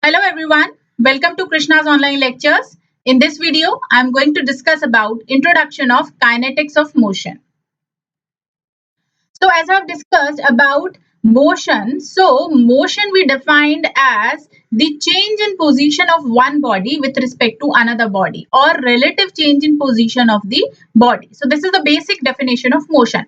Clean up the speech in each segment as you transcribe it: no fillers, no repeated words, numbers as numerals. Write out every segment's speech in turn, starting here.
Hello everyone, welcome to Krishna's online lectures. In this video, I am going to discuss about introduction of kinetics of motion. So as I have discussed about motion, so motion we defined as the change in position of one body with respect to another body or relative change in position of the body. So this is the basic definition of motion.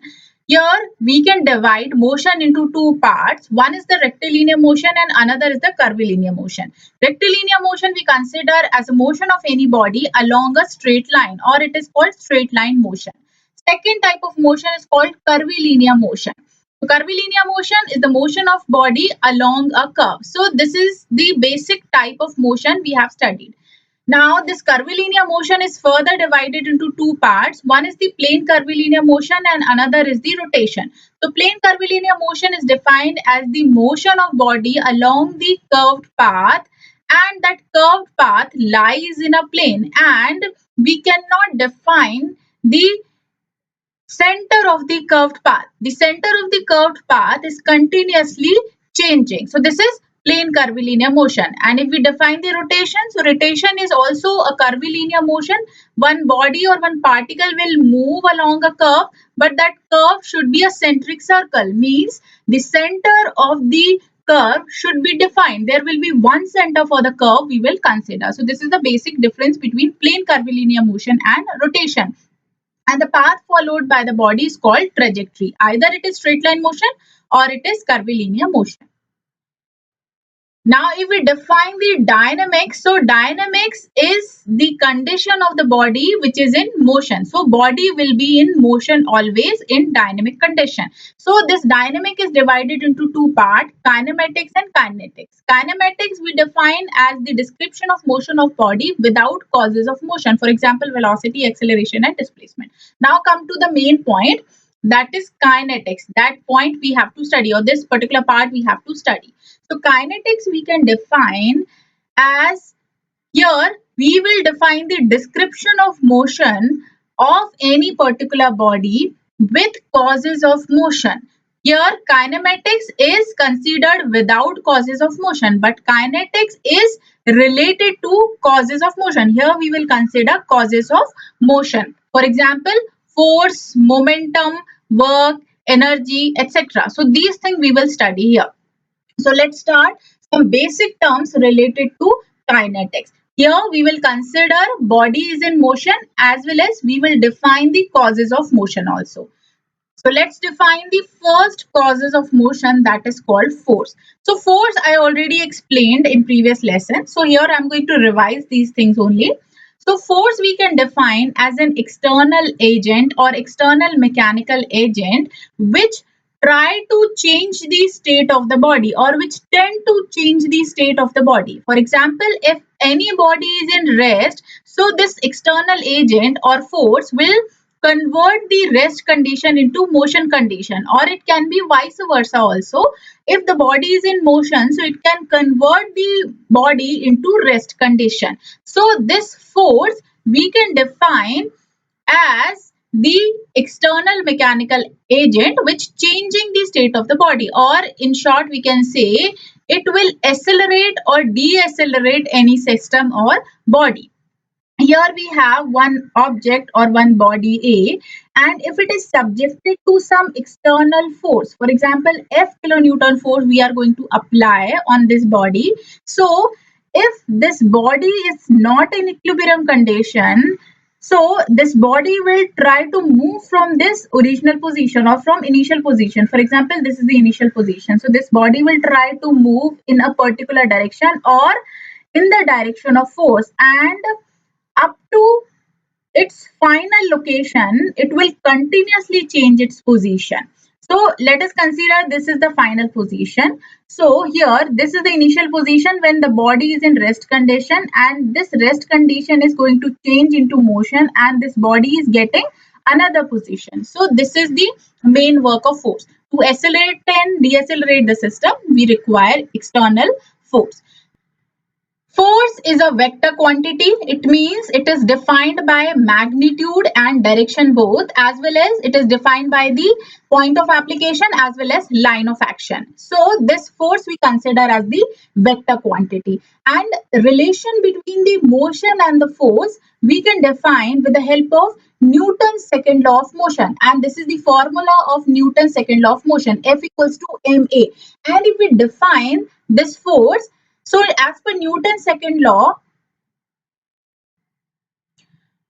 Here we can divide motion into two parts. One is the rectilinear motion and another is the curvilinear motion. Rectilinear motion we consider as a motion of any body along a straight line, or it is called straight line motion. Second type of motion is called curvilinear motion. So curvilinear motion is the motion of body along a curve. So this is the basic type of motion we have studied. Now this curvilinear motion is further divided into two parts. One is the plane curvilinear motion and another is the rotation. So plane curvilinear motion is defined as the motion of body along the curved path, and that curved path lies in a plane, and we cannot define the center of the curved path. The center of the curved path is continuously changing. So this is plane curvilinear motion. And if we define the rotation, so rotation is also a curvilinear motion. One body or one particle will move along a curve, but that curve should be a centric circle, means the center of the curve should be defined. There will be one center for the curve we will consider. So this is the basic difference between plane curvilinear motion and rotation. And the path followed by the body is called trajectory. Either it is straight line motion or it is curvilinear motion. Now, if we define the dynamics, so dynamics is the condition of the body which is in motion. So body will be in motion always in dynamic condition. So this dynamic is divided into two parts, kinematics and kinetics. Kinematics we define as the description of motion of body without causes of motion. For example, velocity, acceleration and displacement. Now come to the main point, that is kinetics. That point we have to study, or this particular part we have to study. So kinetics we can define as, here we will define the description of motion of any particular body with causes of motion. Here kinematics is considered without causes of motion, but kinetics is related to causes of motion. Here we will consider causes of motion. For example, force, momentum, work, energy, etc. So these things we will study here. So let's start some basic terms related to kinetics. Here we will consider body is in motion, as well as we will define the causes of motion also. So let's define the first causes of motion, that is called force. So force I already explained in previous lesson. So here I am going to revise these things only. So force we can define as an external agent or external mechanical agent which try to change the state of the body, or which tend to change the state of the body. For example, if any body is in rest, so this external agent or force will convert the rest condition into motion condition, or it can be vice versa also. If the body is in motion, so it can convert the body into rest condition. So this force we can define as the external mechanical agent which changing the state of the body, or in short we can say it will accelerate or decelerate any system or body. Here we have one object or one body A, and if it is subjected to some external force, for example F kilonewton force we are going to apply on this body. So if this body is not in equilibrium condition, so this body will try to move from this original position or from initial position. For example, this is the initial position. So this body will try to move in a particular direction or in the direction of force, and up to its final location, it will continuously change its position. So let us consider this is the final position. So here this is the initial position when the body is in rest condition, and this rest condition is going to change into motion, and this body is getting another position. So this is the main work of force. To accelerate and decelerate the system, we require external force. Force is a vector quantity. It means it is defined by magnitude and direction both, as well as it is defined by the point of application as well as line of action. So this force we consider as the vector quantity. And relation between the motion and the force we can define with the help of Newton's second law of motion. And this is the formula of Newton's second law of motion, F equals to ma. And if we define this force, so as per Newton's second law,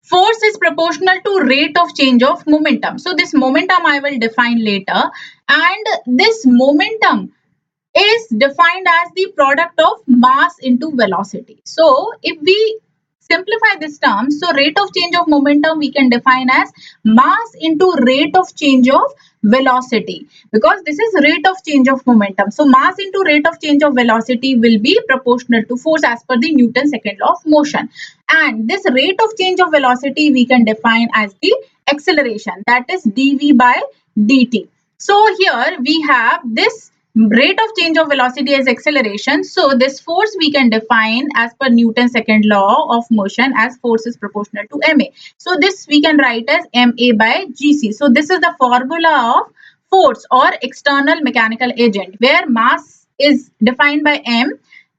force is proportional to rate of change of momentum. So this momentum I will define later. And this momentum is defined as the product of mass into velocity. So if we simplify this term, so rate of change of momentum we can define as mass into rate of change of velocity, because this is rate of change of momentum. So mass into rate of change of velocity will be proportional to force as per the Newton's second law of motion. And this rate of change of velocity we can define as the acceleration, that is dv by dt. So here we have this rate of change of velocity as acceleration. So this force we can define as per Newton's second law of motion as force is proportional to ma. So this we can write as ma by gc. So this is the formula of force or external mechanical agent, where mass is defined by m,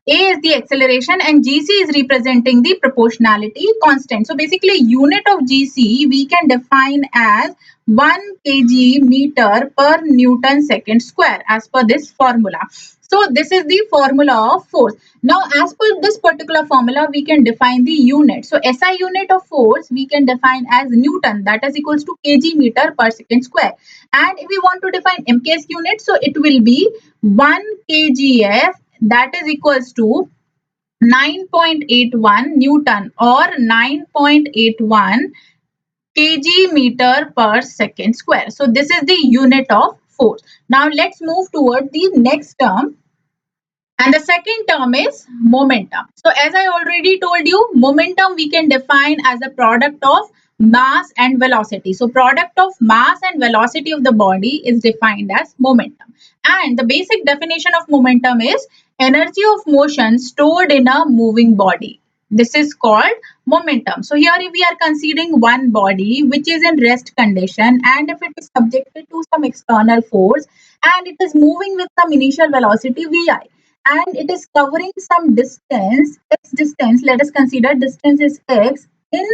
a is the acceleration, and gc is representing the proportionality constant. So basically unit of gc we can define as 1 kg meter per Newton second square as per this formula. So this is the formula of force. Now as per this particular formula we can define the unit. So SI unit of force we can define as Newton, that is equals to kg meter per second square. And if we want to define MKS unit, so it will be 1 kgf, that is equals to 9.81 Newton or 9.81 kg meter per second square. So this is the unit of force. Now let's move toward the next term. And the second term is momentum. So as I already told you, momentum we can define as a product of mass and velocity. So product of mass and velocity of the body is defined as momentum. And the basic definition of momentum is energy of motion stored in a moving body. This is called momentum. So here we are considering one body which is in rest condition, and if it is subjected to some external force and it is moving with some initial velocity vi, and it is covering some distance, x distance, let us consider distance is x, in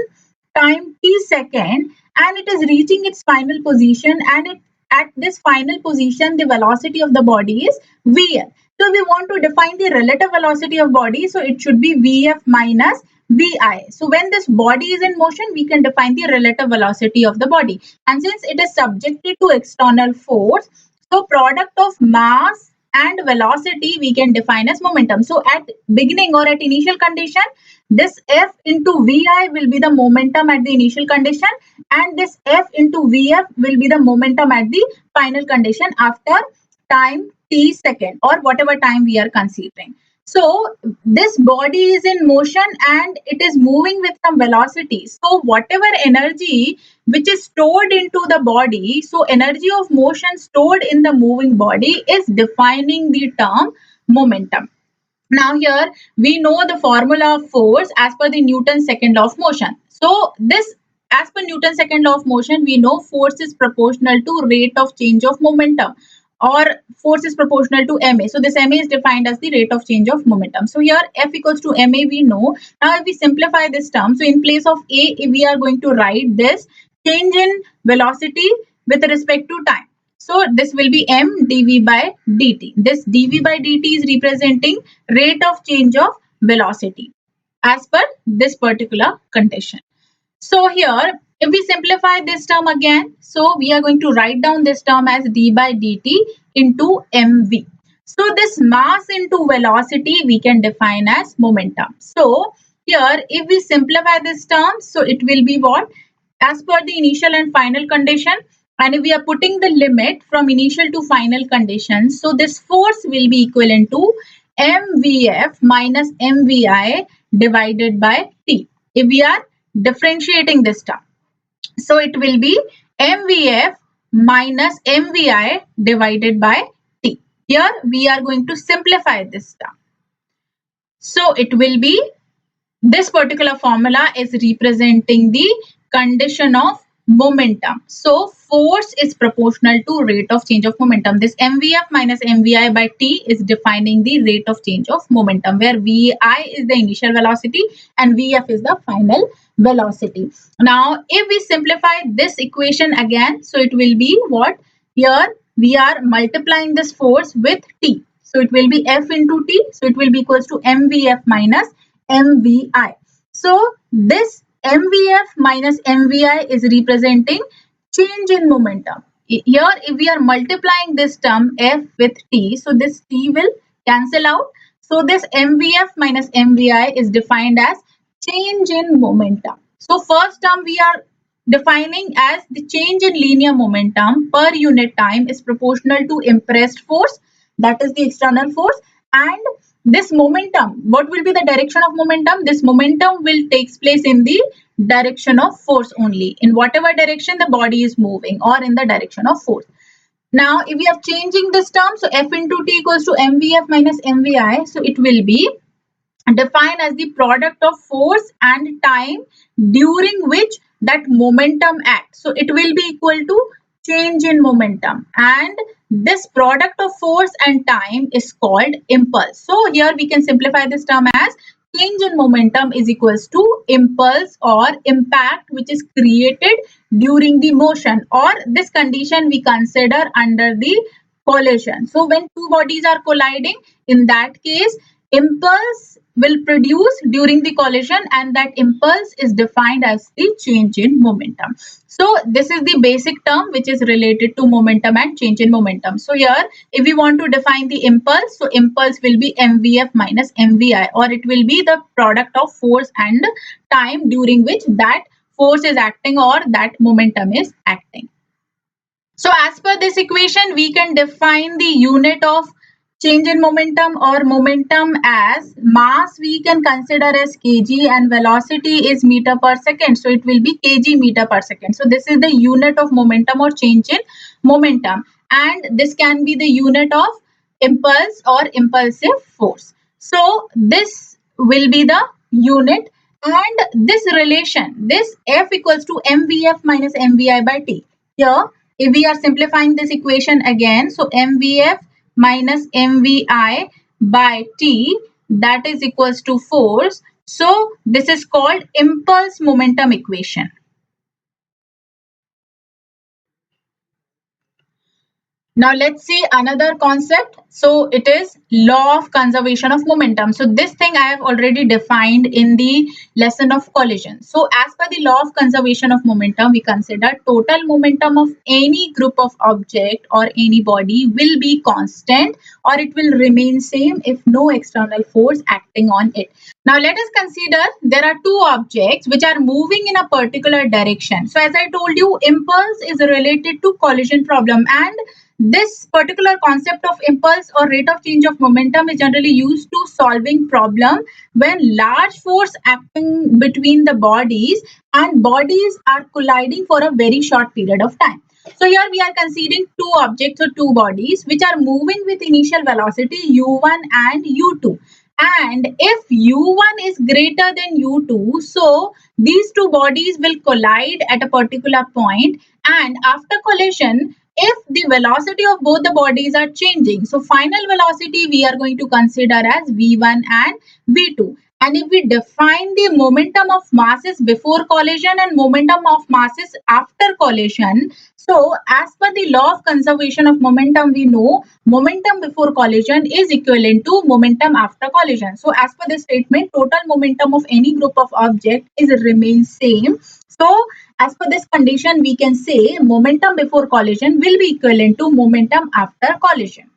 time t second, and it is reaching its final position, and at this final position the velocity of the body is vf. So we want to define the relative velocity of body, so it should be vf minus vi. So when this body is in motion we can define the relative velocity of the body, and since it is subjected to external force, so product of mass and velocity we can define as momentum. So at beginning or at initial condition, this F into VI will be the momentum at the initial condition, and this F into VF will be the momentum at the final condition after time t second or whatever time we are considering. So this body is in motion and it is moving with some velocity. So whatever energy which is stored into the body, so energy of motion stored in the moving body is defining the term momentum. Now here we know the formula of force as per the Newton's second law of motion. So this, as per Newton's second law of motion, we know force is proportional to rate of change of momentum, or force is proportional to ma. So this ma is defined as the rate of change of momentum. So here F equals to ma we know. Now if we simplify this term, so in place of a we are going to write this change in velocity with respect to time. So this will be m dv by dt. This dv by dt is representing rate of change of velocity as per this particular condition. So here, if we simplify this term again, so we are going to write down this term as d by dt into mv. So this mass into velocity we can define as momentum. So here, if we simplify this term, so it will be what? As per the initial and final condition, and if we are putting the limit from initial to final condition, so this force will be equivalent to mvf minus mvi divided by t. If we are differentiating this term, so it will be mvf minus mvi divided by t. Here we are going to simplify this term. So it will be, this particular formula is representing the condition of momentum. So force is proportional to rate of change of momentum. This mvf minus mvi by t is defining the rate of change of momentum, where vi is the initial velocity and vf is the final velocity. Now if we simplify this equation again, so it will be what? Here we are multiplying this force with t. So it will be F into T. So it will be equals to mvf minus mvi. So this mvf minus mvi is representing change in momentum. Here if we are multiplying this term F with T, so this T will cancel out. So this mvf minus mvi is defined as change in momentum. So first term we are defining as the change in linear momentum per unit time is proportional to impressed force, that is the external force, and this momentum, what will be the direction of momentum? This momentum will takes place in the direction of force only, in whatever direction the body is moving, or in the direction of force. Now if we are changing this term, so F into T equals to mvf minus mvi, so it will be defined as the product of force and time during which that momentum acts. So it will be equal to change in momentum, and this product of force and time is called impulse. So here we can simplify this term as change in momentum is equals to impulse or impact which is created during the motion, or this condition we consider under the collision. So when two bodies are colliding, in that case impulse will produce during the collision, and that impulse is defined as the change in momentum. So this is the basic term which is related to momentum and change in momentum. So here if we want to define the impulse, so impulse will be mvf minus mvi, or it will be the product of force and time during which that force is acting or that momentum is acting. So as per this equation, we can define the unit of change in momentum or momentum as mass we can consider as kg and velocity is meter per second. So it will be kg meter per second. So this is the unit of momentum or change in momentum, and this can be the unit of impulse or impulsive force. So this will be the unit, and this relation, this F equals to mvf minus mvi by t. Here if we are simplifying this equation again, so mvf minus mvi by t, that is equals to force. So this is called impulse momentum equation. Now let's see another concept. So it is law of conservation of momentum. So this thing I have already defined in the lesson of collision. So as per the law of conservation of momentum, we consider total momentum of any group of object or any body will be constant, or it will remain same if no external force acting on it. Now let us consider there are two objects which are moving in a particular direction. So as I told you, impulse is related to collision problem, and this particular concept of impulse or rate of change of momentum is generally used to solving problem when large force acting between the bodies and bodies are colliding for a very short period of time. So here we are considering two objects or two bodies which are moving with initial velocity u1 and u2. And if u1 is greater than u2, so these two bodies will collide at a particular point, and after collision, if the velocity of both the bodies are changing, so final velocity we are going to consider as v1 and v2. And if we define the momentum of masses before collision and momentum of masses after collision, so as per the law of conservation of momentum, we know momentum before collision is equivalent to momentum after collision. So as per this statement, total momentum of any group of object is remains same. So as per this condition, we can say momentum before collision will be equivalent to momentum after collision.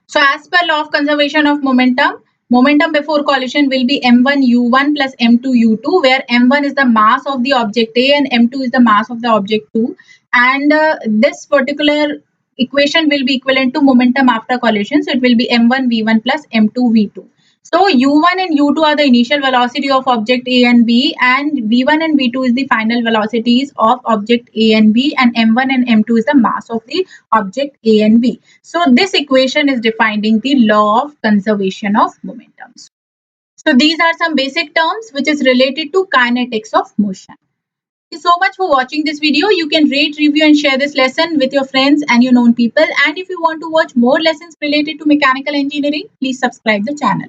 So as per law of conservation of momentum, momentum before collision will be m1 u1 plus m2 u2, where m1 is the mass of the object A and m2 is the mass of the object 2. And this particular equation will be equivalent to momentum after collision. So it will be m1 v1 plus m2 v2. So u1 and u2 are the initial velocity of object A and B, and v1 and v2 is the final velocities of object A and B, and m1 and m2 is the mass of the object A and B. So this equation is defining the law of conservation of momentum. So these are some basic terms which is related to kinetics of motion. Thank you so much for watching this video. You can rate, review and share this lesson with your friends and your known people. And if you want to watch more lessons related to mechanical engineering, please subscribe the channel.